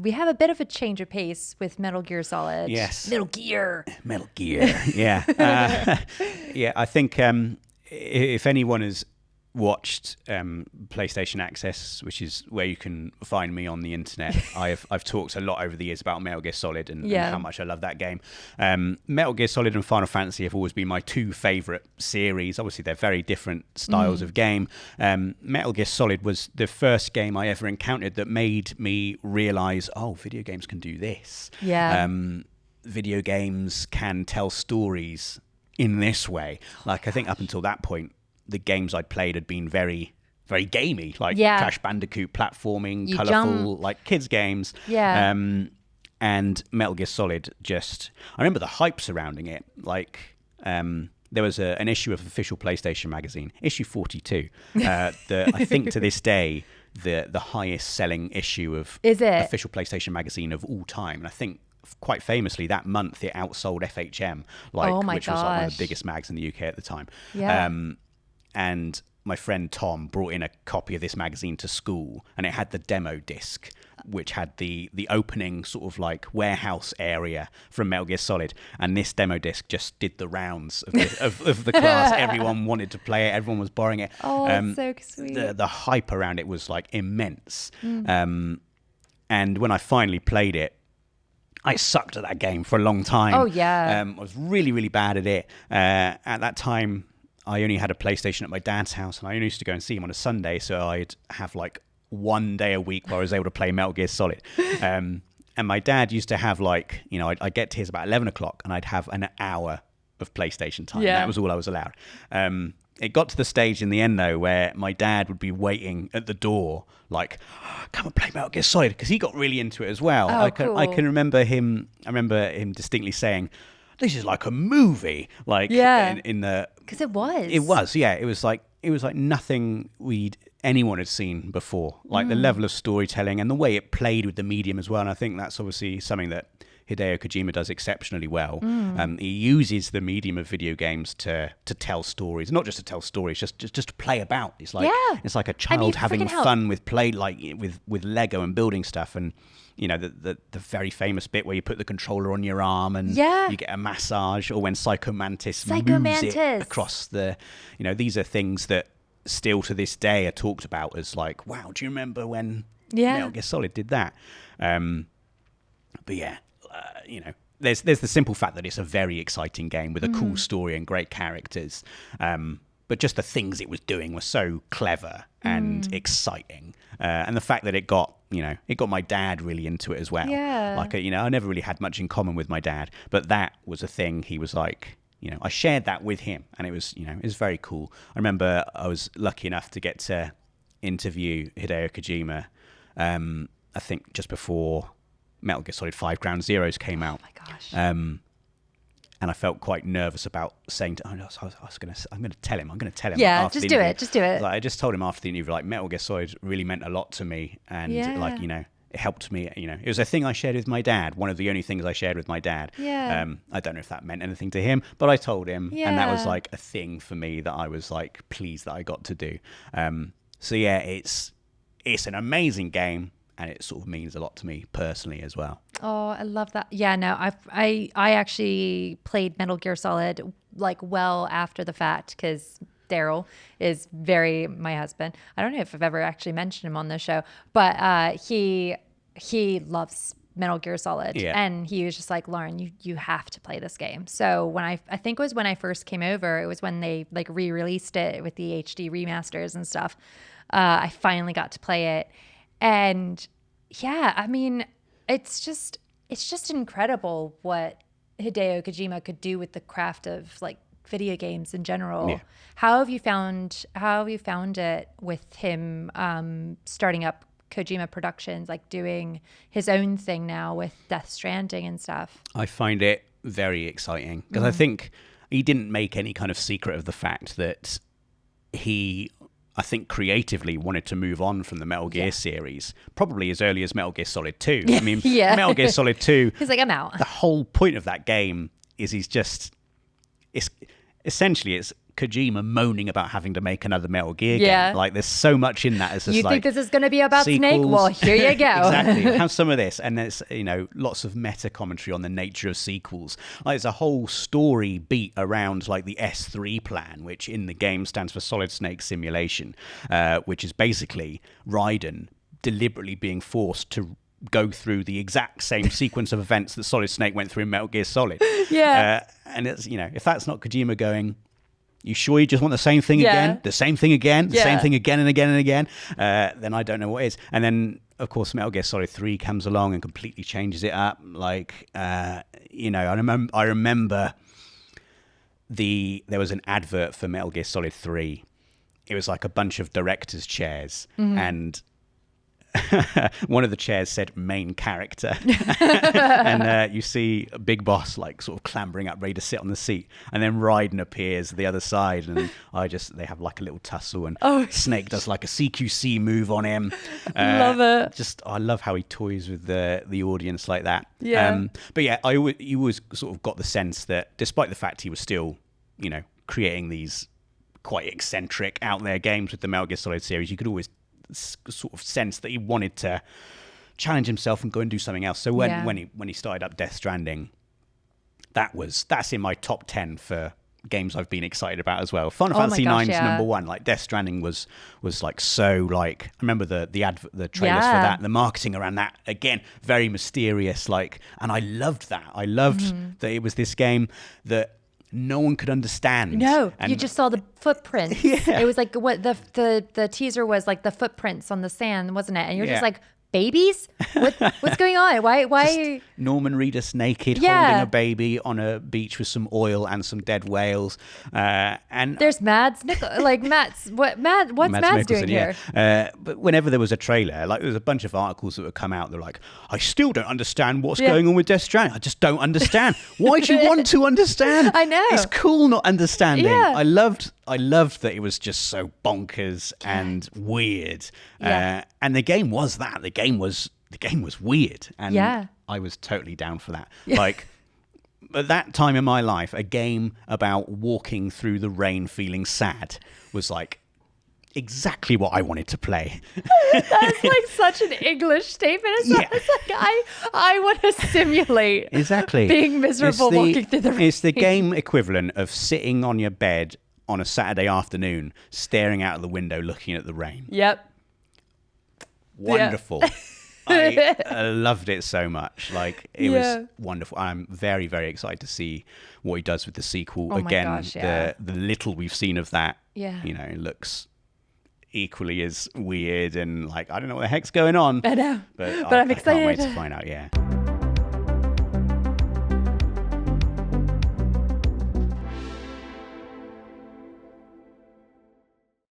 we have a bit of a change of pace with Metal Gear Solid. Yes. Metal Gear. Yeah. Yeah, I think if anyone has watched PlayStation Access, which is where you can find me on the internet, I've talked a lot over the years about Metal Gear Solid and how much I love that game. Metal Gear Solid and Final Fantasy have always been my two favourite series. Obviously, they're very different styles of game. Metal Gear Solid was the first game I ever encountered that made me realise, oh, video games can do this. Yeah. Video games can tell stories in this way. Like, I think up until that point, the games I'd played had been very, very gamey, like Crash Bandicoot, platforming, colourful, like kids games. Yeah. And Metal Gear Solid I remember the hype surrounding it. Like, there was an issue of official PlayStation magazine, issue 42. I think to this day, the highest selling issue of official PlayStation magazine of all time. And I think quite famously that month it outsold FHM, which was like one of the biggest mags in the UK at the time. Yeah. And my friend Tom brought in a copy of this magazine to school, and it had the demo disc, which had the opening sort of like warehouse area from Metal Gear Solid. And this demo disc just did the rounds of the class. Everyone wanted to play it. Everyone was borrowing it. Oh, that's so sweet. The hype around it was like immense. And when I finally played it, I sucked at that game for a long time. Oh, yeah. I was really, really bad at it. At that time, I only had a PlayStation at my dad's house, and I only used to go and see him on a Sunday, so I'd have like one day a week where I was able to play Metal Gear Solid. And my dad used to have like, I'd get to his about 11 o'clock, and I'd have an hour of PlayStation time. Yeah. That was all I was allowed. It got to the stage in the end, though, where my dad would be waiting at the door, like, come and play Metal Gear Solid, because he got really into it as well. Oh, I can remember him distinctly saying, this is like a movie, like in the... Because it was. It was, yeah. It was like nothing anyone had seen before. Like the level of storytelling and the way it played with the medium as well. And I think that's obviously something that Hideo Kojima does exceptionally well. He uses the medium of video games to tell stories, not just to tell stories, just to play about. It's like a child having fun with play, like with Lego and building stuff. And the very famous bit where you put the controller on your arm and you get a massage, or when Psycho Mantis moves it across the, these are things that still to this day are talked about as like, wow, do you remember when Metal Gear Solid did that? But yeah, there's the simple fact that it's a very exciting game with a cool story and great characters. But just the things it was doing were so clever and exciting. And the fact that it got my dad really into it as well. Yeah. Like, I never really had much in common with my dad, but that was a thing. He was like, I shared that with him, and it was, it was very cool. I remember I was lucky enough to get to interview Hideo Kojima, I think just before Metal Gear Solid 5 Ground Zeroes came out. Oh my gosh. And I felt quite nervous about saying, I'm going to tell him. Yeah, just do it. Like, I just told him after the interview, like, Metal Gear Solid really meant a lot to me. And it helped me, it was a thing I shared with my dad. One of the only things I shared with my dad. Yeah. I don't know if that meant anything to him, but I told him. Yeah. And that was like a thing for me that I was like pleased that I got to do. So yeah, it's an amazing game. And it sort of means a lot to me personally as well. Oh, I love that. Yeah, no, I actually played Metal Gear Solid like well after the fact, because Daryl is my husband. I don't know if I've ever actually mentioned him on the show, but he loves Metal Gear Solid. Yeah. And he was just like, Lauren, you have to play this game. So when I think it was when I first came over, it was when they like re-released it with the HD remasters and stuff. I finally got to play it. And yeah, I mean, it's just incredible what Hideo Kojima could do with the craft of like video games in general. Yeah. How have you found it with him starting up Kojima Productions, like doing his own thing now with Death Stranding and stuff? I find it very exciting because I think he didn't make any kind of secret of the fact that I think creatively wanted to move on from the Metal Gear series, probably as early as Metal Gear Solid 2. I mean, Metal Gear Solid 2... He's like, I'm out. The whole point of that game is it's Kojima moaning about having to make another Metal Gear Yeah. game. Like, there's so much in that. It's just You like, think this is going to be about Snake? sequels. Well, here you go. Exactly. Have some of this. And there's, lots of meta commentary on the nature of sequels. Like, there's a whole story beat around like the S3 plan, which in the game stands for Solid Snake Simulation, which is basically Raiden deliberately being forced to go through the exact same sequence of events that Solid Snake went through in Metal Gear Solid. Yeah. And it's, if that's not Kojima going, you sure you just want the same thing Yeah. again? The same thing again? The Yeah. same thing again and again and again? Then I don't know what is. And then, of course, Metal Gear Solid 3 comes along and completely changes it up. Like, I remember there was an advert for Metal Gear Solid 3. It was like a bunch of directors' chairs, and one of the chairs said main character. And you see Big Boss like sort of clambering up ready to sit on the seat, and then Raiden appears the other side, and they have like a little tussle, and Snake does like a CQC move on him. Love it. I love how he toys with the audience like that. Yeah. But yeah, you always sort of got the sense that despite the fact he was still creating these quite eccentric out there games with the Metal Gear Solid series, you could always sort of sense that he wanted to challenge himself and go and do something else. So when he started up Death Stranding, that's in my top 10 for games I've been excited about as well. Final Fantasy IX is number one. Like, Death Stranding was like, so like, I remember the trailers for that, the marketing around that, again, very mysterious, like, and I loved that. I loved that it was this game that no one could understand. No, and you just saw the footprints. Yeah. It was like what the teaser was, like the footprints on the sand, wasn't it? And you're Yeah. just like, babies? What's going on? Why? Norman Reedus naked, holding a baby on a beach with some oil and some dead whales. And There's Mads. What's Mads doing here? But whenever there was a trailer, like, there was a bunch of articles that would come out. They're like, I still don't understand what's going on with Death Stranding. I just don't understand. Why do you want to understand? I know. It's cool not understanding. Yeah. I loved that it was just so bonkers and weird. Yeah. And the game was that. The game was weird. And Yeah. I was totally down for that. Like, at that time in my life, a game about walking through the rain feeling sad was like exactly what I wanted to play. That's like such an English statement. It's like I want to simulate Exactly. being miserable walking through the rain. It's the game equivalent of sitting on your bed on a Saturday afternoon, staring out of the window, looking at the rain. Yep. Wonderful. I loved it so much. Like, it was wonderful. I'm very, very excited to see what he does with the sequel. Oh my Again, gosh, yeah. the little we've seen of that, Yeah. looks equally as weird, and like, I don't know what the heck's going on. I know. But I'm I excited. can't wait to find out, yeah.